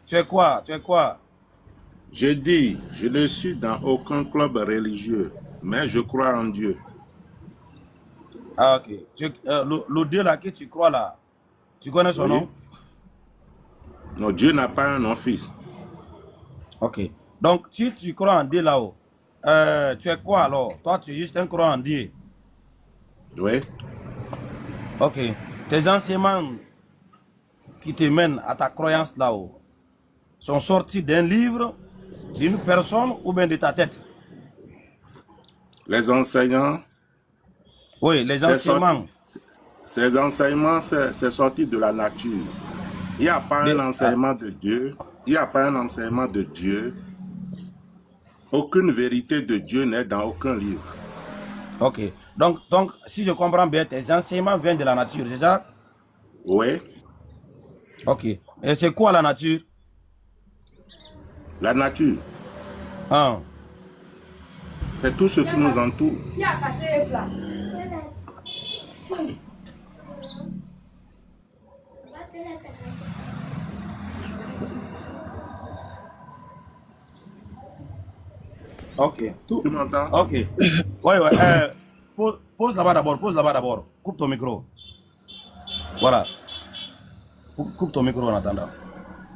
Tu es quoi? Tu es quoi? Je dis, je ne suis dans aucun club religieux, mais je crois en Dieu. Ah, ok. Le Dieu là que tu crois là, tu connais son Oui. nom? Non, Dieu n'a pas un nom fils. Ok. Donc, si tu crois en Dieu là-haut, tu es quoi alors? Toi, tu es juste un croyant en Dieu. Oui. Ok. Tes enseignements qui te mènent à ta croyance là-haut sont sortis d'un livre, d'une personne ou bien de ta tête? Les enseignants, Oui, les c'est sorti, enseignements. ces enseignements, c'est sorti de la nature. Il n'y a pas un Ah, enseignement de Dieu. Il n'y a pas un enseignement de Dieu. Aucune vérité de Dieu n'est dans aucun livre. ok. Donc, si je comprends bien, tes enseignements viennent de la nature, c'est ça? Oui. Ok. Et c'est quoi la nature? La nature, Hein? c'est tout ce qui nous entoure. Ok. Tu m'entends? Ok. Ouais, ouais. Pose là-bas d'abord. Pose là-bas d'abord. Coupe ton micro. Voilà. Coupe ton micro en attendant.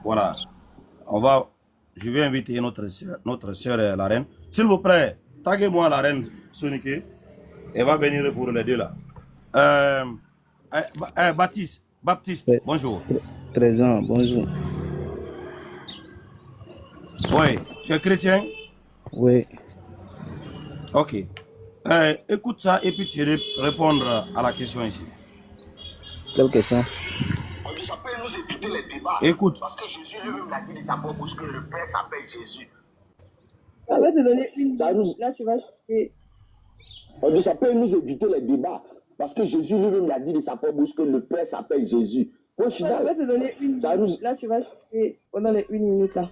Voilà. On va. Je vais inviter notre sœur la reine. S'il vous plaît, taguez-moi la reine Sonique. Elle va venir pour les deux là. Euh, Baptiste, Très, bonjour. très bien, bonjour. Oui, tu es chrétien? Oui, Ok. Écoute ça et puis tu vas répondre à la question ici. quelle question? Ça peut nous éviter les débats. Écoute. Parce que Jésus lui-même l'a dit de sa propre bouche que le Père s'appelle Jésus. Ça va te donner une. Là, tu vas. Ça peut nous éviter les débats. Parce que Jésus lui-même l'a dit de sa propre bouche que le Père s'appelle Jésus. Point Ça final. va te donner une. Là, tu vas pendant les 1 minute là.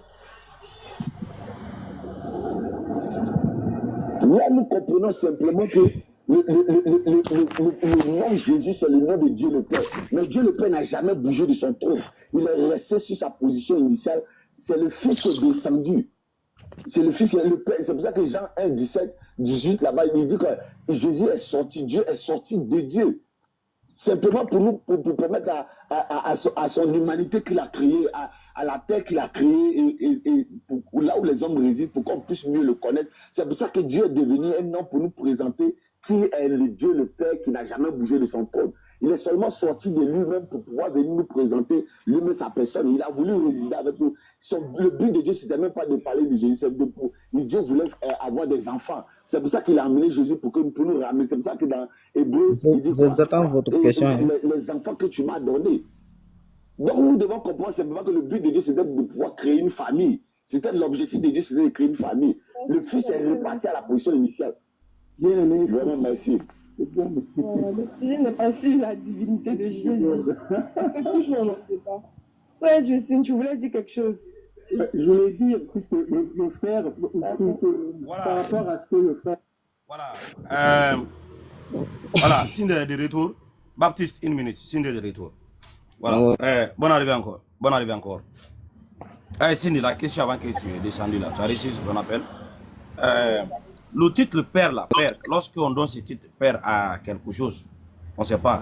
Là, nous comprenons simplement que le nom Jésus, c'est le nom de Dieu le Père. Mais Dieu le Père n'a jamais bougé de son trône. Il est resté sur sa position initiale. C'est le Fils qui est descendu. C'est le Fils qui est le Père. C'est pour ça que Jean 1, 17, 18, là-bas, il dit que Jésus est sorti, Dieu est sorti de Dieu. Simplement pour nous, pour permettre à son humanité qu'il a créée, à la terre qu'il a créée, et pour là où les hommes résident, pour qu'on puisse mieux le connaître. C'est pour ça que Dieu est devenu un nom pour nous présenter qui est le Dieu, le Père, qui n'a jamais bougé de son trône. Il est seulement sorti de lui-même pour pouvoir venir nous présenter lui-même sa personne. Il a voulu résider avec nous. Le but de Dieu, c'était même pas de parler de Jésus, c'est Dieu voulait avoir des enfants. C'est pour ça qu'il a amené Jésus pour nous ramener. C'est pour ça que dans Hébreu, il dit quoi? J'attends votre question. Hein. Les enfants que tu m'as donnés. Donc nous devons comprendre simplement que le but de Dieu, c'était de pouvoir créer une famille. C'était l'objectif de Dieu, c'était de créer une famille. Le Fils est reparti à la position initiale. Bien aimé, vraiment merci. Le sujet n'est pas sur la divinité de Jésus. C'est toujours on n'en sait pas. Ouais, Justine, tu voulais dire quelque chose. Je voulais dire, puisque le frère, Voilà. par rapport à ce que le frère... Voilà. Voilà, signe de retour. Baptiste, 1 minute, signe de retour. Voilà. Bonne arrivée encore. Bonne arrivée encore. Cindy, la question avant que tu es descendu là, tu as réussi ce qu'on appelle. Le titre père là, père, lorsqu'on donne ce titre père à quelque chose, on ne sait pas.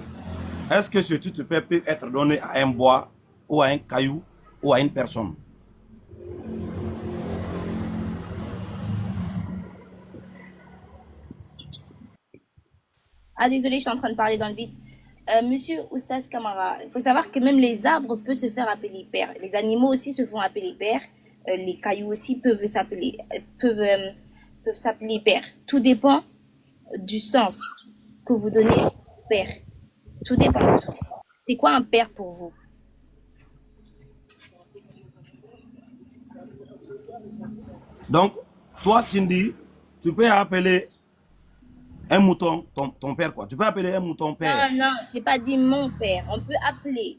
Est-ce que ce titre père peut être donné à un bois, ou à un caillou, ou à une personne? Ah, désolé, je suis en train de parler dans le vide. Monsieur Oustas Kamara, il faut savoir que même les arbres peuvent se faire appeler père. Les animaux aussi se font appeler père. Les cailloux aussi peuvent s'appeler père. Tout dépend du sens que vous donnez père. Tout dépend. C'est quoi un père pour vous? Donc, toi, Cindy, tu peux appeler un mouton ton père, quoi. Tu peux appeler un mouton père. Non, j'ai pas dit mon père. On peut appeler.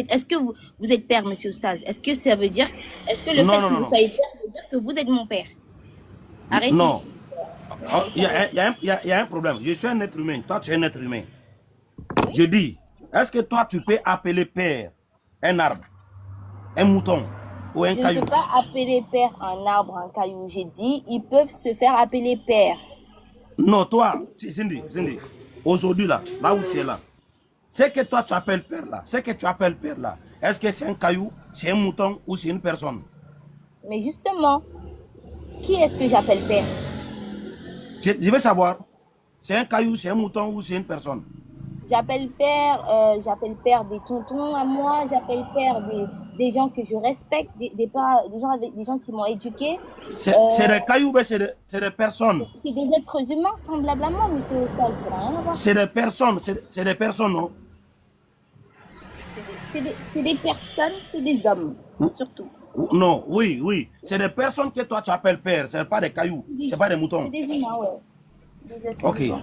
Est-ce que vous êtes père, monsieur Oustaz? Est-ce que ça veut dire, est-ce que le fait que vous soyez père veut dire que vous êtes mon père? Arrêtez. Non. Il y a un problème. Je suis un être humain. Toi, tu es un être humain. Oui? Je dis, est-ce que toi, tu peux appeler père un arbre? un mouton ou un Je ne caillou. peux pas appeler père un arbre, un caillou. J'ai dit, ils peuvent se faire appeler père. Non, toi, Cindy, aujourd'hui là où tu es là, c'est que toi tu appelles père là, est-ce que c'est un caillou, c'est un mouton ou c'est une personne? Mais justement, qui est-ce que j'appelle père? Je veux savoir, c'est un caillou, c'est un mouton ou c'est une personne? J'appelle père des tontons à moi, j'appelle père des gens que je respecte, des gens qui m'ont éduqué. C'est des cailloux, mais c'est des personnes. C'est des êtres humains semblables à moi, monsieur Ostal, ça n'a rien à voir. C'est des personnes, non? C'est des personnes, c'est des hommes, surtout. Non, oui. C'est des personnes que toi tu appelles père, ce n'est pas des cailloux, ce n'est pas des moutons. C'est des humains, ouais. Des êtres Ok. humains.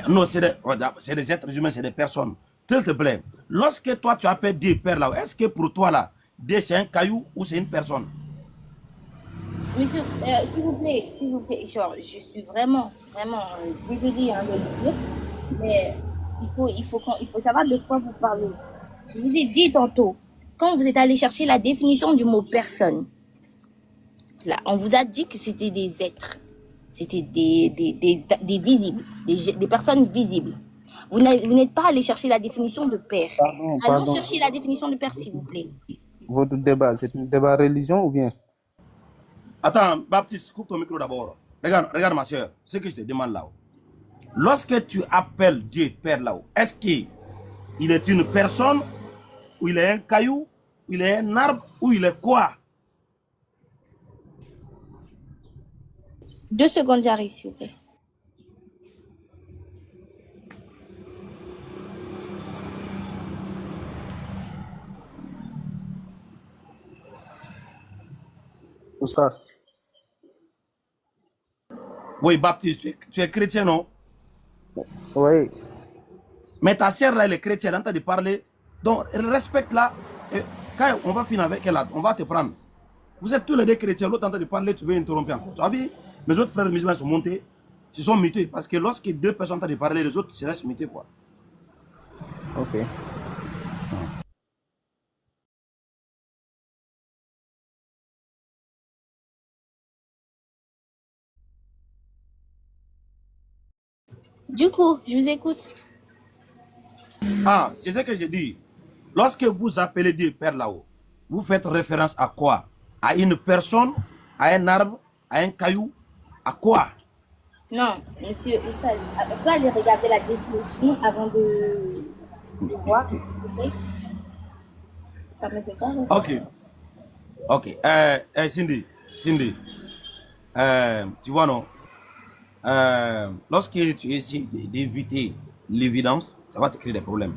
Non, c'est des êtres humains, c'est des personnes. S'il te plaît, lorsque toi tu appelles Dieu père là, est-ce que pour toi là, Dieu c'est un caillou ou c'est une personne? Monsieur, s'il vous plaît, genre, je suis vraiment désolée de le dire, mais il faut savoir de quoi vous parlez. Je vous ai dit tantôt, quand vous êtes allé chercher la définition du mot personne, là, on vous a dit que c'était des êtres, c'était des visibles, des personnes visibles. Vous n'êtes pas allé chercher la définition de père. Allons chercher la définition de père, s'il vous plaît. Votre débat, c'est un débat religion ou bien? Attends, Baptiste, coupe ton micro d'abord. Regarde ma soeur, ce que je te demande là-haut. Lorsque tu appelles Dieu père là-haut, est-ce qu'il est une personne, ou il est un caillou, ou il est un arbre, ou il est quoi? 2 secondes, j'arrive, s'il vous plaît. Oustas. Oui, Baptiste, tu es chrétien, non? Oui. Mais ta sœur là, elle est chrétienne, elle entend de parler. Donc, respecte-la. Quand on va finir avec elle, on va te prendre. Vous êtes tous les deux chrétiens, l'autre entend de parler, tu veux interrompre encore. Tu as vu? Mes autres frères musulmans sont montés, ils sont mutés. Parce que lorsque 2 personnes entendent de parler, les autres se restent mutés, quoi. Ok. Du coup, je vous écoute. Ah, c'est ce que j'ai dit. Lorsque vous appelez Dieu Père là-haut, vous faites référence à quoi? À une personne, à un arbre, à un caillou, à quoi? Non, monsieur Oustaz, on peut aller regarder la définition avant de voir, s'il vous plaît. Ça me fait pas rire. Ok. Cindy, tu vois non? Lorsque tu essaies d'éviter l'évidence, ça va te créer des problèmes.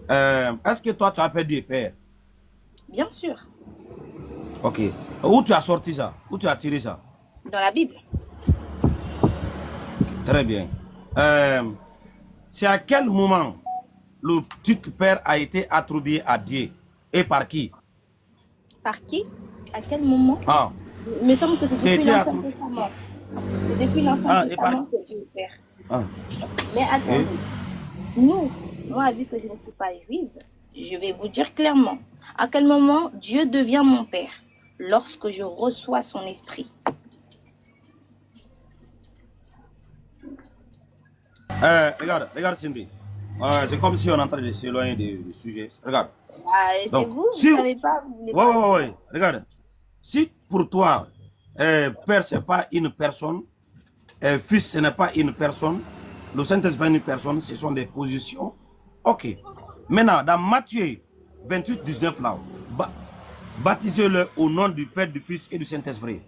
Est-ce que toi tu appelles Dieu Père? Bien sûr. Ok. Où tu as sorti ça? Où tu as tiré ça? Dans la Bible. Très bien. C'est à quel moment le titre Père a été attribué à Dieu et par qui? Par qui? À quel moment? Ah. Il me semble que c'est depuis C'était l'Ancien Testament. C'est depuis l'Ancien Testament que Dieu est Père. Ah. Mais attendez, moi, vu que je ne suis pas juive, je vais vous dire clairement à quel moment Dieu devient mon Père. Lorsque je reçois son esprit. Regarde Cindy. C'est comme si on est en train de s'éloigner du sujet. Regarde. C'est vous ne savez pas, vous voulez pas. Ouais. Regarde. Si pour toi, Père, ce n'est pas une personne, Fils, ce n'est pas une personne, le Saint-Esprit est une personne, ce sont des positions. Ok. Maintenant, dans Matthieu 28, 19, là, baptisez-le au nom du Père, du Fils et du Saint-Esprit.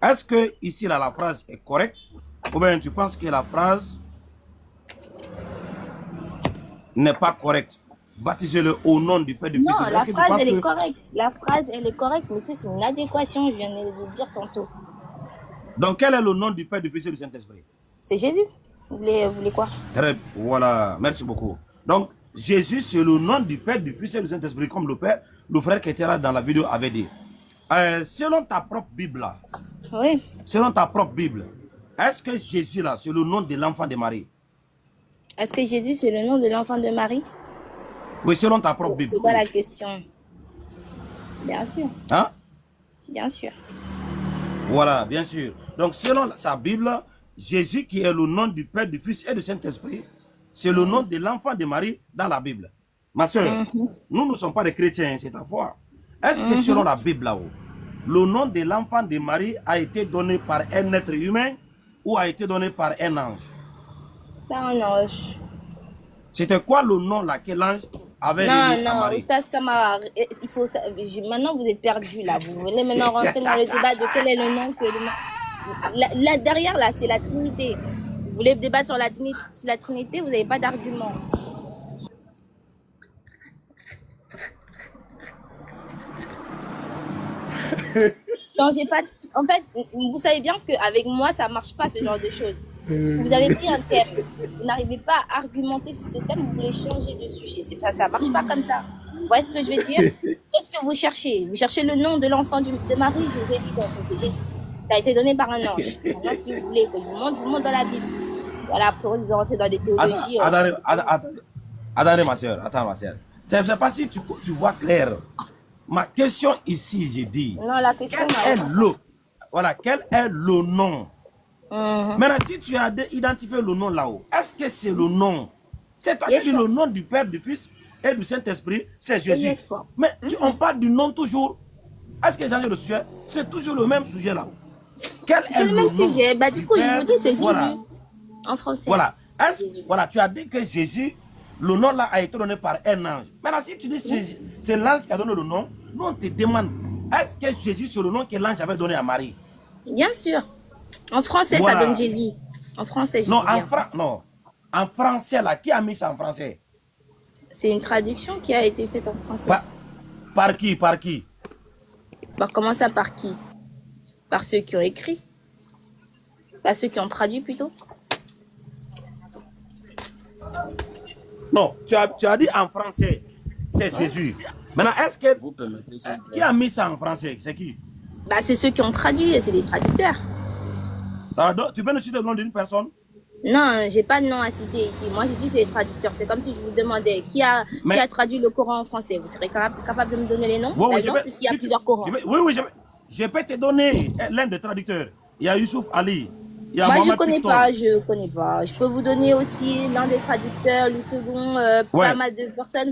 Est-ce que ici, là, la phrase est correcte? Ou bien tu penses que la phrase n'est pas correcte? Baptisez-le au nom du Père, du Fils et du Non, Saint-Esprit. la phrase, elle est correcte. La phrase, elle est correcte, mais c'est une adéquation, je viens de le dire tantôt. Donc, quel est le nom du Père, du Fils et du Saint-Esprit? C'est Jésus. Vous voulez quoi? Très bien, voilà, merci beaucoup. Donc, Jésus, c'est le nom du Père, du Fils et du Saint-Esprit, comme le frère qui était là dans la vidéo avait dit. Selon ta propre Bible, là, oui. Selon ta propre Bible, est-ce que Jésus, là, c'est le nom de l'enfant de Marie? Est-ce que Jésus, c'est le nom de l'enfant de Marie? Oui, selon ta propre Bible. C'est quoi la question? Bien sûr, Hein? bien sûr. Voilà, bien sûr. Donc, selon sa Bible, Jésus, qui est le nom du Père, du Fils et du Saint-Esprit, c'est le nom de l'enfant de Marie dans la Bible. Ma soeur, nous ne sommes pas des chrétiens, c'est ta foi. Est-ce que selon la Bible là-haut, le nom de l'enfant de Marie a été donné par un être humain ou a été donné par un ange? Pas un ange. C'était quoi le nom là que l'ange avait donné à Non, Marie? Oustaz Kamara, il faut maintenant vous êtes perdu là. Vous venez maintenant rentrer dans le débat de quel est le nom que le nom. Là, derrière là, c'est la Trinité. Vous voulez débattre sur la Trinité, vous n'avez pas d'argument. Non, j'ai pas en fait, vous savez bien qu'avec moi, ça marche pas ce genre de choses. Vous avez pris un thème, vous n'arrivez pas à argumenter sur ce thème, vous voulez changer de sujet. C'est pas, ça marche pas comme ça. Vous voyez ce que je veux dire? Qu'est-ce que vous cherchez? Vous cherchez le nom de l'enfant de Marie, je vous ai dit donc, c'est Jésus. Ça a été donné par un ange. Maintenant, si vous voulez que je vous montre dans la Bible. Voilà, pour rentrer dans des théologies. Attendez, ma soeur, attends, ma soeur. Je ne sais pas si tu vois clair. Ma question ici, j'ai dit. Non, la question quel est le nom? Maintenant, si tu as identifié le nom là-haut, est-ce que c'est le nom? C'est toi qui dis le nom du Père, du Fils et du Saint-Esprit, c'est Jésus. Mais on parle du nom toujours. Est-ce que j'ai changé le sujet? C'est toujours le même sujet là-haut. C'est le même sujet. Bah, du coup, je vous dis, c'est Jésus. En français. Voilà. Voilà, tu as dit que Jésus, le nom là a été donné par un ange. Maintenant, si tu dis que c'est l'ange qui a donné le nom, nous on te demande, est-ce que Jésus c'est le nom que l'ange avait donné à Marie? Bien sûr. En français, ça donne Jésus. En français, je non, dis bien. Non, en français là, qui a mis ça en français? C'est une traduction qui a été faite en français. Par qui? Par qui? Bah, comment ça, par qui? Par ceux qui ont écrit. Par ceux qui ont traduit plutôt. Non, tu as dit en français, c'est Jésus. Maintenant, est-ce que... Qui a mis ça en français? C'est qui? Bah, c'est ceux qui ont traduit, c'est les traducteurs. Donc, tu peux nous citer le nom d'une personne? Non, j'ai pas de nom à citer ici. Moi, je dis c'est les traducteurs. C'est comme si je vous demandais qui a traduit le Coran en français. Vous serez capable de me donner les noms? Oui, puisqu'il y a plusieurs Corans. Oui, je peux te donner l'un des traducteurs. Il y a Youssouf Ali. Moi, je connais pas. Je peux vous donner aussi l'un des traducteurs, le second, pas mal de personnes.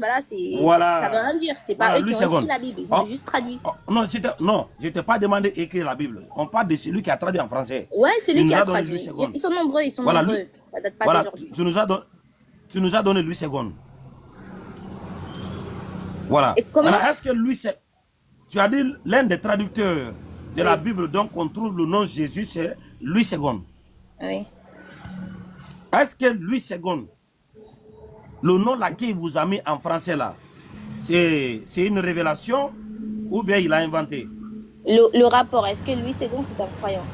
Voilà, ça veut rien dire. C'est pas eux qui ont écrit la Bible. Ils ont juste traduit. Non, je t'ai pas demandé d'écrire la Bible. On parle de celui qui a traduit en français. Ouais, c'est lui qui a traduit. Ils sont nombreux, nombreux. Ça date pas d'aujourd'hui. Tu nous as donné Louis II. Voilà. Et comment? Est-ce que tu as dit l'un des traducteurs de la Bible, donc on trouve le nom de Jésus, c'est Louis II. Oui. Est-ce que Louis II, le nom là qu'il vous a mis en français là, c'est une révélation ou bien il a inventé? Le rapport, est-ce que Louis II c'est un croyant?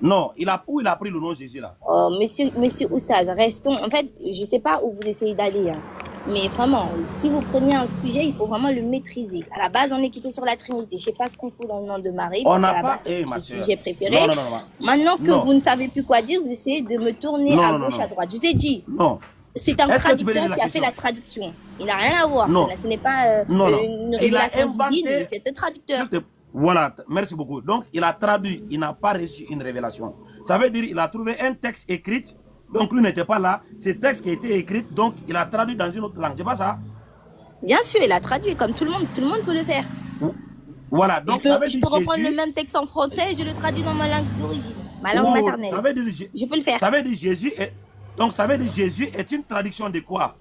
Non, où il a pris le nom de Jésus là? Oh, monsieur Oustaz, restons. En fait, je sais pas où vous essayez d'aller. Hein. Mais vraiment, si vous prenez un sujet, il faut vraiment le maîtriser. À la base, on est quitté sur la Trinité. Je sais pas ce qu'on fout dans le nom de Marie. On n'a pas... C'est mon sujet préféré. Non. Maintenant que vous ne savez plus quoi dire, vous essayez de me tourner à gauche, à droite. Je vous ai dit. Non. C'est un traducteur qui a fait la traduction. Il n'a rien à voir. Ce n'est pas une révélation divine, c'est un traducteur. Voilà, merci beaucoup. Donc, il a traduit, il n'a pas reçu une révélation. Ça veut dire qu'il a trouvé un texte écrit, donc lui n'était pas là. Ce texte qui a été écrit, donc il a traduit dans une autre langue. C'est pas ça? Bien sûr, il a traduit, comme tout le monde peut le faire. Voilà, donc je peux reprendre le même texte en français et je le traduis dans ma langue d'origine, ma langue maternelle. Je peux le faire. Ça veut dire Jésus est... Donc ça veut dire Jésus est une traduction de quoi?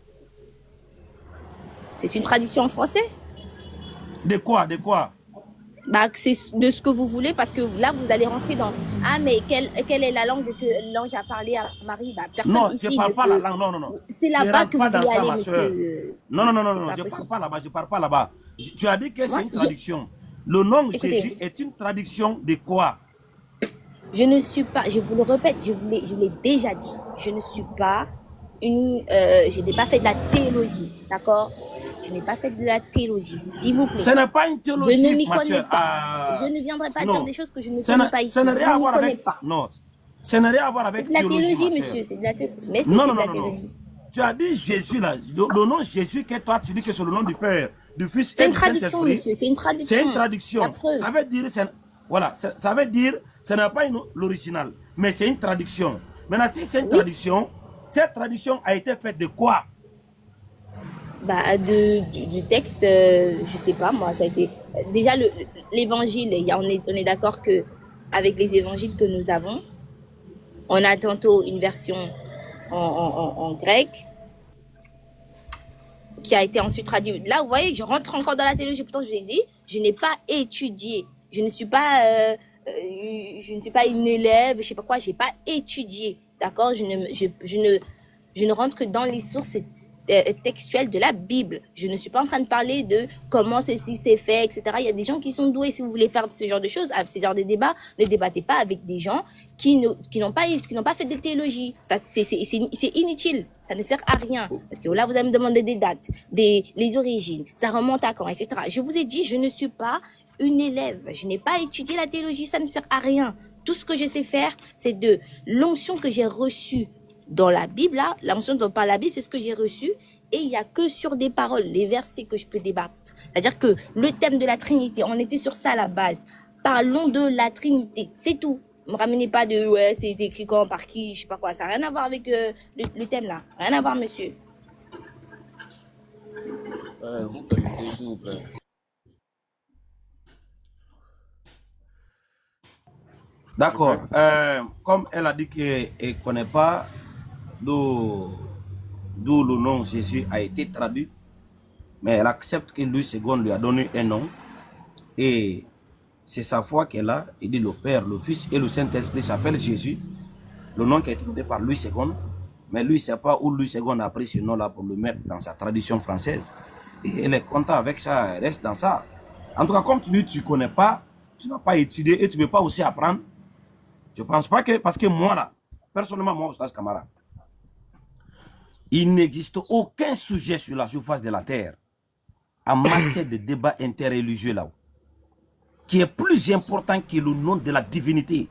C'est une traduction en français. De quoi? De quoi? Bah, c'est de ce que vous voulez, parce que là, vous allez rentrer dans... Ah, mais quelle est la langue que l'ange a parlé à Marie? Bah, personne non, ici... Non, je ne parle pas la langue, non. C'est là-bas que vous voulez aller, monsieur. Non, je ne parle pas là-bas. Tu as dit que c'est une traduction. Le nom Jésus est une traduction de quoi? Je ne suis pas... Je vous le répète, je l'ai déjà dit. Je ne suis pas une... je n'ai pas fait de la théologie, d'accord? Je n'ai pas fait de la théologie, s'il vous plaît. Ce n'est pas une théologie, je ne m'y connais pas. Je ne viendrai pas dire des choses que je ne connais pas ici. Ça n'a rien à voir avec... Non, ça n'a rien à voir avec la théologie, monsieur. C'est de la théologie. Mais non. Tu as dit Jésus là, le nom Jésus que toi tu dis que c'est le nom du Père, du Fils C'est et une du traduction, Saint-Esprit. monsieur. C'est une traduction. C'est une La traduction. preuve. Ça veut dire, voilà, ça veut dire, ce n'est pas l'original, mais c'est une traduction. Maintenant, si c'est une Oui. traduction, cette traduction a été faite de quoi? Bah, du texte, je sais pas, moi, ça a été. Déjà, l'évangile, on est d'accord que avec les évangiles que nous avons, on a tantôt une version en grec qui a été ensuite traduite. Là, vous voyez, je rentre encore dans la théologie. Pourtant, je l'ai dit, je n'ai pas étudié. Je ne suis pas une élève, je sais pas quoi. J'ai pas étudié, d'accord. Je ne rentre que dans les sources textuelles de la Bible. Je ne suis pas en train de parler de comment ceci s'est fait, etc. Il y a des gens qui sont doués. Si vous voulez faire ce genre de choses, ce genre de débat, ne débattez pas avec des gens qui n'ont pas fait de théologie. Ça, c'est inutile. Ça ne sert à rien. Parce que là, vous allez me demander des dates, les origines, ça remonte à quand, etc. Je vous ai dit, je ne suis pas une élève. Je n'ai pas étudié la théologie. Ça ne sert à rien. Tout ce que je sais faire, c'est de l'onction que j'ai reçue dans la Bible, là, l'onction par la Bible, c'est ce que j'ai reçu. Et il n'y a que sur des paroles, les versets que je peux débattre. C'est-à-dire que le thème de la Trinité, on était sur ça à la base. Parlons de la Trinité, c'est tout. Ne me ramenez pas de ouais, c'est écrit quand, par qui, je sais pas quoi. Ça n'a rien à voir avec le thème là. Rien à voir, monsieur. Vous permettez, s'il vous plaît. D'accord. Comme elle a dit qu'elle ne connaît pas d'où le nom Jésus a été traduit, mais elle accepte que Louis II lui a donné un nom. Et c'est sa foi qu'elle a. Il dit le Père, le Fils et le Saint-Esprit s'appellent Jésus. Le nom qui a été donné par Louis II. Mais lui, il ne sait pas où Louis II a pris ce nom-là pour le mettre dans sa tradition française. Et elle est contente avec ça, elle reste dans ça. En tout cas, comme tu dis, tu ne connais pas, tu n'as pas étudié et tu ne veux pas aussi apprendre. Je ne pense pas que, parce que moi là, personnellement, moi, Oustaz Camara, il n'existe aucun sujet sur la surface de la terre en matière de débat interreligieux là-haut qui est plus important que le nom de la divinité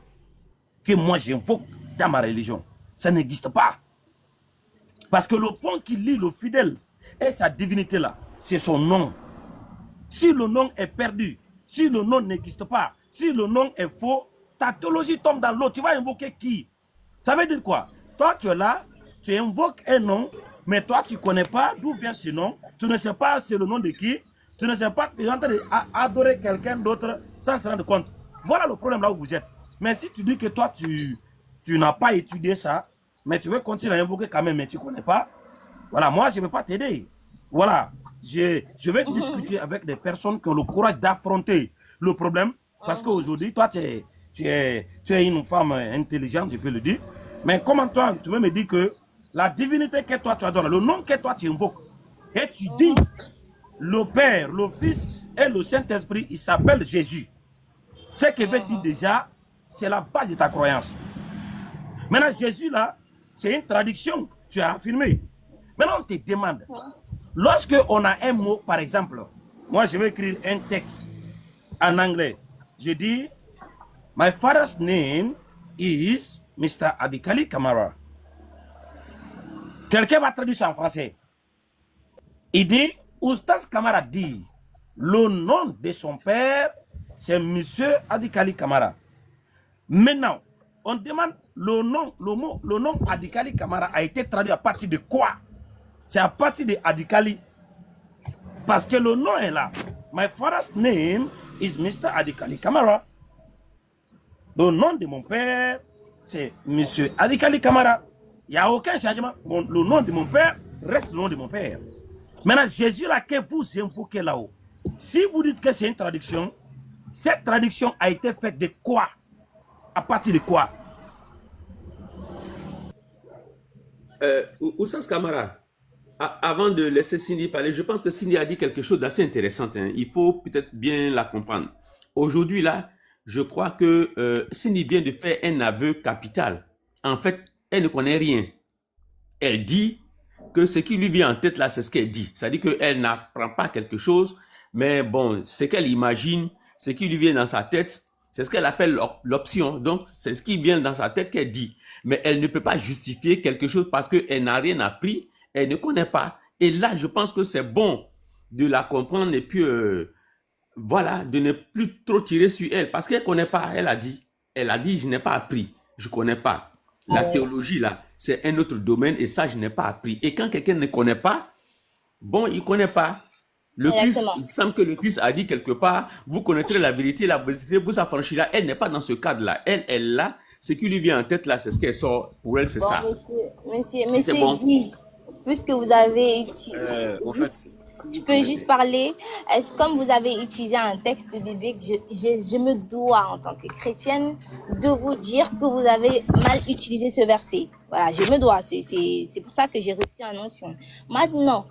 que moi j'invoque dans ma religion. Ça n'existe pas. Parce que le point qui lie le fidèle et sa divinité là, c'est son nom. Si le nom est perdu, si le nom n'existe pas, si le nom est faux, ta théologie tombe dans l'eau. Tu vas invoquer qui? Ça veut dire quoi? Toi, tu es là, tu invoques un nom, mais toi, tu ne connais pas d'où vient ce nom. Tu ne sais pas c'est le nom de qui. Tu ne sais pas que tu es en train d'adorer quelqu'un d'autre sans se rendre compte. Voilà le problème là où vous êtes. Mais si tu dis que toi, tu n'as pas étudié ça, mais tu veux continuer à invoquer quand même, mais tu ne connais pas, voilà, moi, je ne vais pas t'aider. Voilà, je vais discuter avec des personnes qui ont le courage d'affronter le problème. Parce qu'aujourd'hui, toi, tu es une femme intelligente, je peux le dire. Mais comment toi, tu veux me dire que la divinité que toi tu adores, le nom que toi tu invoques, et tu dis le Père, le Fils et le Saint-Esprit, il s'appelle Jésus. Ce qui veut dire déjà, c'est la base de ta croyance. Maintenant, Jésus là, c'est une traduction, tu as affirmé. Maintenant, on te demande, lorsque on a un mot, par exemple, moi je vais écrire un texte en anglais. Je dis, my father's name is Mr. Adikali Kamara. Quelqu'un va traduire ça en français. Il dit, Oustaz Kamara dit, le nom de son père, c'est Monsieur Adikali Kamara. Maintenant, on demande le nom Adikali Kamara a été traduit à partir de quoi? C'est à partir de Adikali. Parce que le nom est là. My father's name is Mr. Adikali Kamara. Le nom de mon père, c'est Monsieur Adikali Kamara. Il n'y a aucun changement. Bon, le nom de mon père reste le nom de mon père. Maintenant, Jésus là que vous invoquez là-haut, si vous dites que c'est une traduction, cette traduction a été faite de quoi? À partir de quoi? Oussas Kamara, avant de laisser Cindy parler, je pense que Cindy a dit quelque chose d'assez intéressant. Hein. Il faut peut-être bien la comprendre. Aujourd'hui, là, je crois que Cindy vient de faire un aveu capital. En fait, elle ne connaît rien. Elle dit que ce qui lui vient en tête, là, c'est ce qu'elle dit. C'est-à-dire qu'elle n'apprend pas quelque chose, mais bon, ce qu'elle imagine, ce qui lui vient dans sa tête, c'est ce qu'elle appelle l'option. Donc, c'est ce qui vient dans sa tête qu'elle dit. Mais elle ne peut pas justifier quelque chose parce qu'elle n'a rien appris, elle ne connaît pas. Et là, je pense que c'est bon de la comprendre et puis, voilà, de ne plus trop tirer sur elle parce qu'elle ne connaît pas. Elle a dit, je n'ai pas appris, je ne connais pas. La théologie, là, c'est un autre domaine et ça, je n'ai pas appris. Et quand quelqu'un ne connaît pas, bon, il ne connaît pas. Le Christ, Exactement. il semble que le Christ a dit quelque part, vous connaîtrez la vérité vous affranchira. Elle n'est pas dans ce cadre-là. Elle, là, ce qui lui vient en tête, là, c'est ce qu'elle sort. Pour elle, c'est Bon, ça. monsieur bon. Guy, puisque vous avez utilisé, Au fait, je peux juste parler. Est-ce comme vous avez utilisé un texte biblique, je me dois en tant que chrétienne de vous dire que vous avez mal utilisé ce verset. Voilà, je me dois. C'est pour ça que j'ai reçu un notion. Maintenant,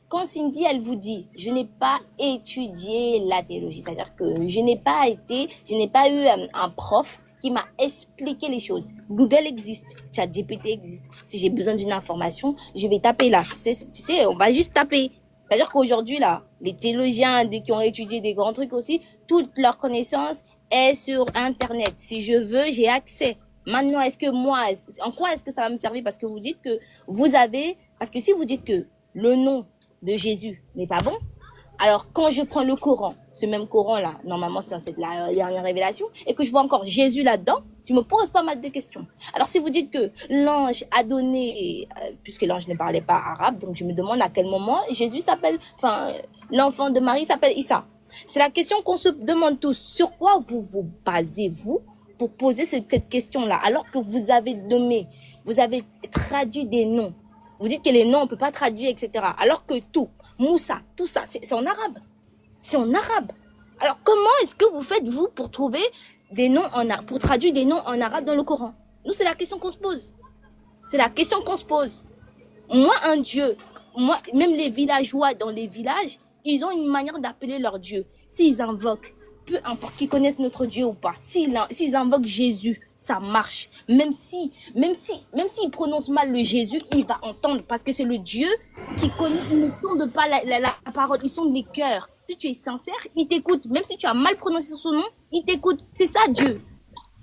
quand Cindy, elle vous dit, je n'ai pas étudié la théologie, c'est-à-dire que je n'ai pas eu un prof qui m'a expliqué les choses. Google existe, ChatGPT existe. Si j'ai besoin d'une information, je vais taper là. Tu sais, on va juste taper. C'est-à-dire qu'aujourd'hui, là, les théologiens qui ont étudié des grands trucs aussi, toute leur connaissance est sur Internet. Si je veux, j'ai accès. Maintenant, en quoi est-ce que ça va me servir? Parce que vous dites que parce que si vous dites que le nom de Jésus n'est pas bon, alors quand je prends le Coran, ce même Coran-là, normalement c'est la dernière révélation, et que je vois encore Jésus là-dedans, je me pose pas mal de questions. Alors si vous dites que l'ange a donné, puisque l'ange ne parlait pas arabe, donc je me demande à quel moment l'enfant de Marie s'appelle Issa. C'est la question qu'on se demande tous. Sur quoi vous vous basez-vous pour poser cette question-là, alors que vous avez traduit des noms. Vous dites que les noms, on ne peut pas traduire, etc. Alors que Moussa, tout ça, c'est en arabe. C'est en arabe. Alors, comment est-ce que vous faites, vous, pour trouver des noms pour traduire des noms en arabe dans le Coran? Nous, c'est la question qu'on se pose. C'est la question qu'on se pose. Moi, un Dieu, même les villageois dans les villages, ils ont une manière d'appeler leur Dieu. S'ils invoquent, peu importe qu'ils connaissent notre Dieu ou pas, s'ils invoquent Jésus, ça marche. Même s'ils prononcent mal le Jésus, il va entendre parce que c'est le Dieu qui connaît. Il ne sonde pas la parole, il sonde les cœurs. Si tu es sincère, il t'écoute. Même si tu as mal prononcé son nom, il t'écoute. C'est ça Dieu.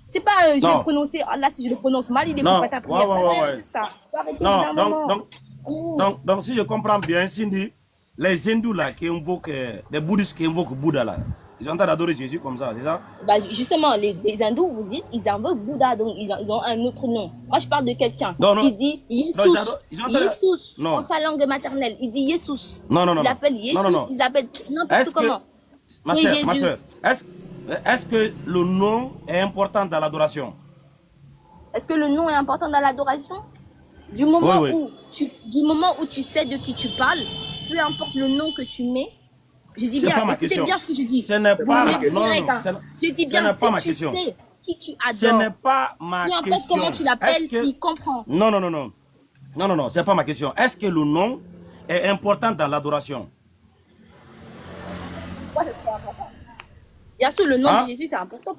C'est pas je vais prononcer, là si je le prononce mal, il écoute pas ta prière. Ça. Donc, si je comprends bien, Cindy, les hindous là qui invoquent, les bouddhistes qui invoquent Bouddha là, ils ont entendu adorer Jésus comme ça, c'est ça? Bah justement, les hindous, vous dites, ils invoquent Bouddha, donc ils ont un autre nom. Moi, je parle de quelqu'un qui dit Yesus en sa langue maternelle. Il dit Yesus. Il appelle Yesus, ils appellent n'importe comment. Ma soeur, est-ce que le nom est important dans l'adoration? Est-ce que le nom est important dans l'adoration? Du moment où tu sais de qui tu parles, peu importe le nom que tu mets, je dis bien, écoutez bien ce que je dis. Ce n'est pas je dis bien, si tu sais qui tu adores, ce n'est pas ma question. Peu importe comment tu l'appelles, il comprend. Non, c'est pas ma question. Est-ce que le nom est important dans l'adoration? Pourquoi ce serait important? Bien sûr, le nom de Jésus, c'est important.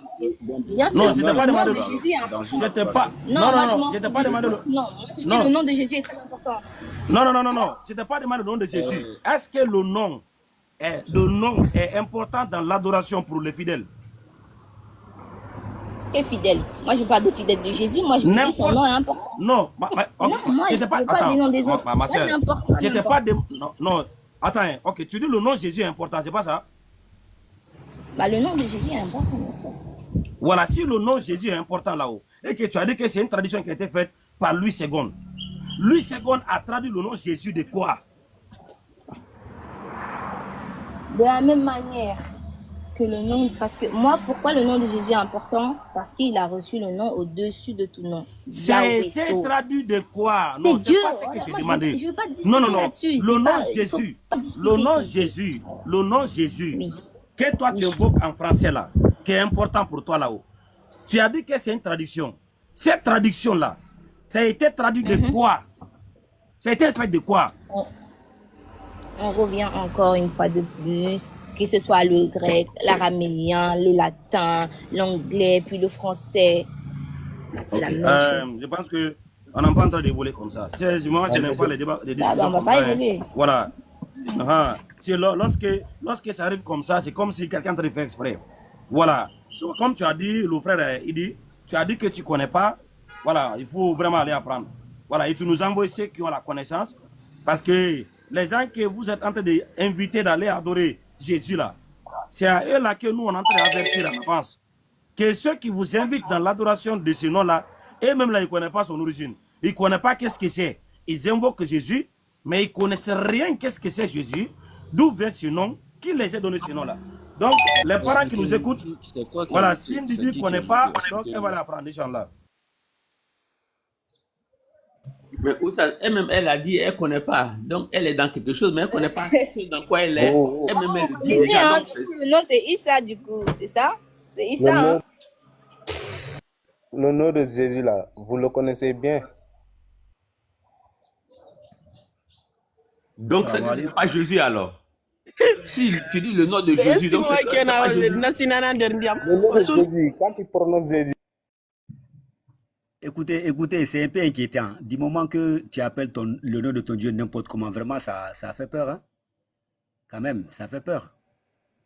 Bien sûr, non, je t'ai pas demandé le nom de Jésus est important. Je t'ai pas demandé. Non, moi je dis le nom de Jésus est très important. Non. Je t'ai pas demandé le nom de Jésus. Est-ce que le nom est important dans l'adoration pour les fidèles? Et fidèle. Moi, je parle des fidèles de Jésus. Moi, je vous dis son nom est important. Non, moi, je ne parle pas des noms des autres. Ma soeur, c'était pas des... Non, attends, ok, tu dis le nom de Jésus est important, c'est pas ça? Bah, le nom de Jésus est important, bien sûr. Voilà, si le nom de Jésus est important là-haut, et que tu as dit que c'est une tradition qui a été faite par Louis II. Louis II a traduit le nom de Jésus de quoi? De la même manière que le nom, parce que moi, pourquoi le nom de Jésus est important? Parce qu'il a reçu le nom au-dessus de tout nom. Ça a été traduit de quoi? Non, c'est pas ce que j'ai demandé. Je veux pas discuter là-dessus. Le nom Jésus, oui, que toi tu évoques en français là, qui est important pour toi là-haut. Tu as dit que c'est une traduction. Cette traduction-là, ça a été traduit de quoi? Ça a été fait de quoi? On revient encore une fois de plus, que ce soit le grec, l'araméen, le latin, l'anglais, puis le français. C'est la même chose. Je pense qu'on n'a pas en train d'évoluer comme ça. Moi, je n'aime pas les débats. On ne va pas évoluer. Voilà. Lorsque ça arrive comme ça, c'est comme si quelqu'un te fait exprès. Voilà. Comme tu as dit, le frère, il dit, tu as dit que tu ne connais pas. Voilà, il faut vraiment aller apprendre. Voilà, et tu nous envoies ceux qui ont la connaissance. Parce que les gens que vous êtes en train d'inviter d'aller adorer Jésus là, c'est à eux là que nous on est en train d'avertir en avance. Que ceux qui vous invitent dans l'adoration de ce nom-là, et même là, ils ne connaissent pas son origine. Ils ne connaissent pas qu'est-ce que c'est. Ils invoquent Jésus, mais ils ne connaissent rien qu'est-ce que c'est Jésus, d'où vient ce nom, qui les a donné ce nom-là. Donc, les parents qui nous écoutent, voilà, si Cindy ne connaît pas, donc elle va l'apprendre, Inch'Allah. Mais Oustaz, elle-même, elle a dit, elle ne connaît pas. Donc, elle est dans quelque chose, mais elle ne connaît pas ce dans quoi elle est. Elle-même, elle le dit Ici, déjà. hein, Donc, le nom, c'est Issa, du coup, c'est ça? C'est Le Issa, nom, hein? le nom de Jésus, là, vous le connaissez bien. donc c'est que ce n'est pas Jésus alors. Si tu dis le nom de C'est Jésus, donc moi c'est qui pas ai Jésus. Nasinana Derniam. Le nom de Jésus, quand il prononce Jésus, Écoutez, c'est un peu inquiétant. Du moment que tu appelles le nom de ton Dieu n'importe comment, vraiment, ça fait peur, hein? Quand même, ça fait peur.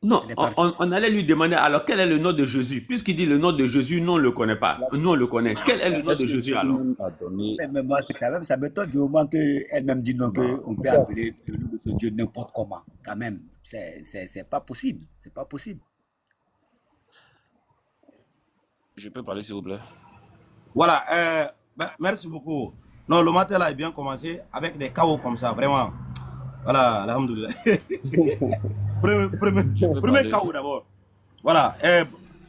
Non, Elle est partie. on allait lui demander alors quel est le nom de Jésus. Puisqu'il dit le nom de Jésus, nous on ne le connaît pas. Nous on le connaît. Quel est le nom de Jésus alors? Mais moi, quand même, ça m'étonne du moment qu'elle-même dit non, qu'on peut appeler le nom de ton Dieu n'importe comment. Quand même, c'est pas possible. C'est pas possible. Je peux parler, s'il vous plaît. Voilà, merci beaucoup. Non, le matin là est bien commencé avec des chaos comme ça, vraiment. Voilà, alhamdoulilah. Premier chaos d'abord. Voilà,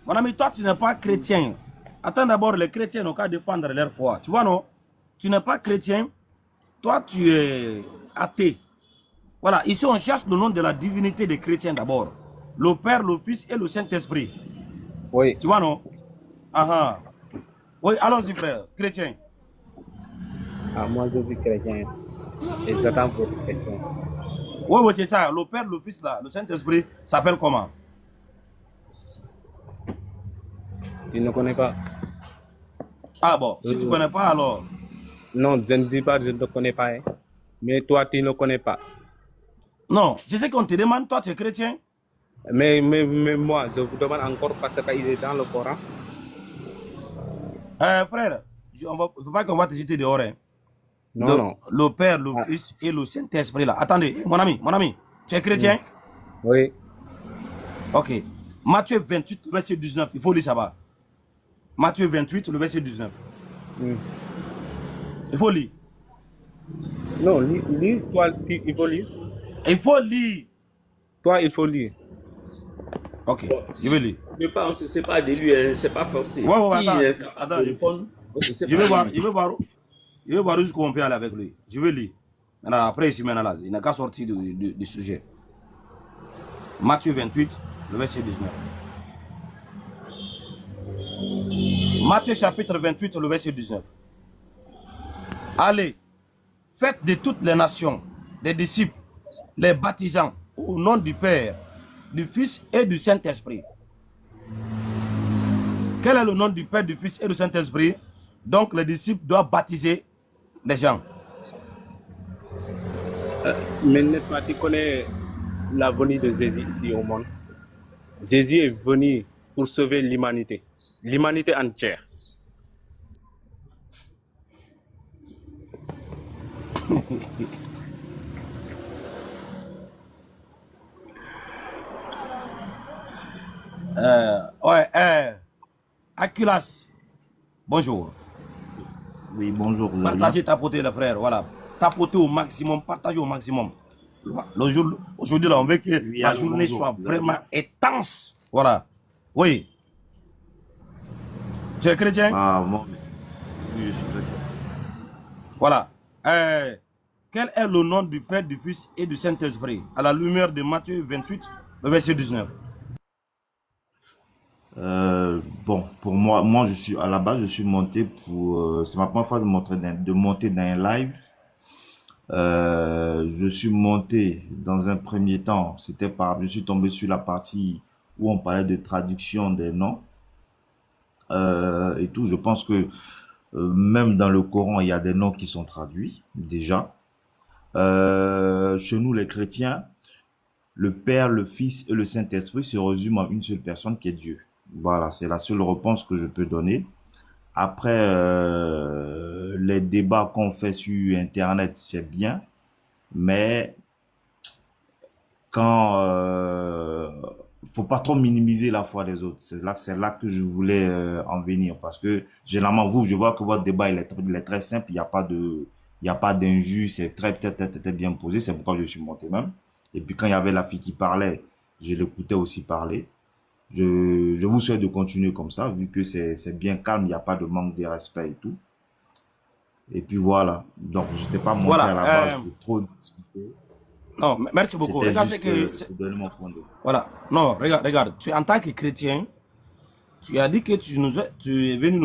mon ami, toi tu n'es pas chrétien. Attends d'abord, les chrétiens n'ont qu'à défendre leur foi. Tu vois, non? Tu n'es pas chrétien, toi tu es athée. Voilà, ici on cherche le nom de la divinité des chrétiens d'abord. Le Père, le Fils et le Saint-Esprit. oui. Tu vois, non? Ah ah. Oui, allons-y, frère, chrétien. Ah, moi, je suis chrétien. Et j'attends votre question. Oui, oui, c'est ça. Le Père, le Fils, là, le Saint-Esprit s'appelle comment? Tu ne connais pas? Ah bon, si tu ne connais pas, alors. Non, je ne dis pas que je ne connais pas. Hein. Mais toi, tu ne connais pas. Non, c'est ce qu'on te demande, toi, tu es chrétien. Mais moi, je vous demande encore parce qu'il est dans le Coran. Frère, il ne faut pas qu'on va te jeter dehors. Hein. Non. Le Père, le Fils et le Saint-Esprit, là. Attendez, mon ami, tu es chrétien? Oui. Ok. Matthieu 28, le verset 19, il faut lire ça bas. Matthieu 28, le verset 19. Il faut lire. Non, lis, toi, il faut lire. Il faut lire. Toi, il faut lire. Ok, je vais lire. Mais pas, c'est pas de lui, hein, c'est pas forcé. Ouais, Si, attends. Je vais voir jusqu'où on peut aller avec lui. Je vais lire. Maintenant, après, ici, maintenant, là, il n'a qu'à sortir du sujet. Matthieu 28, le verset 19. Matthieu chapitre 28, le verset 19. Allez, faites de toutes les nations des disciples, les baptisant au nom du Père, du Fils et du Saint-Esprit. Quel est le nom du Père, du Fils et du Saint-Esprit? Donc les disciples doivent baptiser les gens. Mais n'est-ce pas, tu connais la venue de Jésus ici au monde? Jésus est venu pour sauver l'humanité entière. Aculas, bonjour. Oui, bonjour. Vous allez Partagez, tapoter les frères, voilà. Tapoter au maximum, partagez au maximum. Aujourd'hui, là, on veut que la journée soit vraiment intense. Voilà. Oui. Tu es chrétien? Ah, moi, oui, je suis chrétien. Voilà. Quel est le nom du Père, du Fils et du Saint-Esprit? À la lumière de Matthieu 28, le verset 19. Bon, pour moi, je suis à la base, je suis monté pour. C'est ma première fois de monter dans un live. Je suis monté dans un premier temps, je suis tombé sur la partie où on parlait de traduction des noms et tout. Je pense que même dans le Coran, il y a des noms qui sont traduits déjà. Chez nous, les chrétiens, le Père, le Fils et le Saint-Esprit se résument en une seule personne qui est Dieu. Voilà, c'est la seule réponse que je peux donner. Après, les débats qu'on fait sur Internet, c'est bien, mais quand faut pas trop minimiser la foi des autres. C'est là que je voulais en venir, parce que généralement je vois que votre débat il est très simple, il y a pas d'injure, c'est très bien posé, c'est pourquoi je suis monté même. Et puis quand il y avait la fille qui parlait, je l'écoutais aussi parler. Je vous souhaite de continuer comme ça, vu que c'est bien calme, il n'y a pas de manque de respect et tout. Et puis voilà. Donc, je n'étais pas monté Voilà. à la base de trop discuter. Non, merci beaucoup. C'était Regarde, juste c'est que. de donner mon point de vue. Voilà. Non, regarde. Tu, en tant que chrétien, tu as dit que tu es venu nous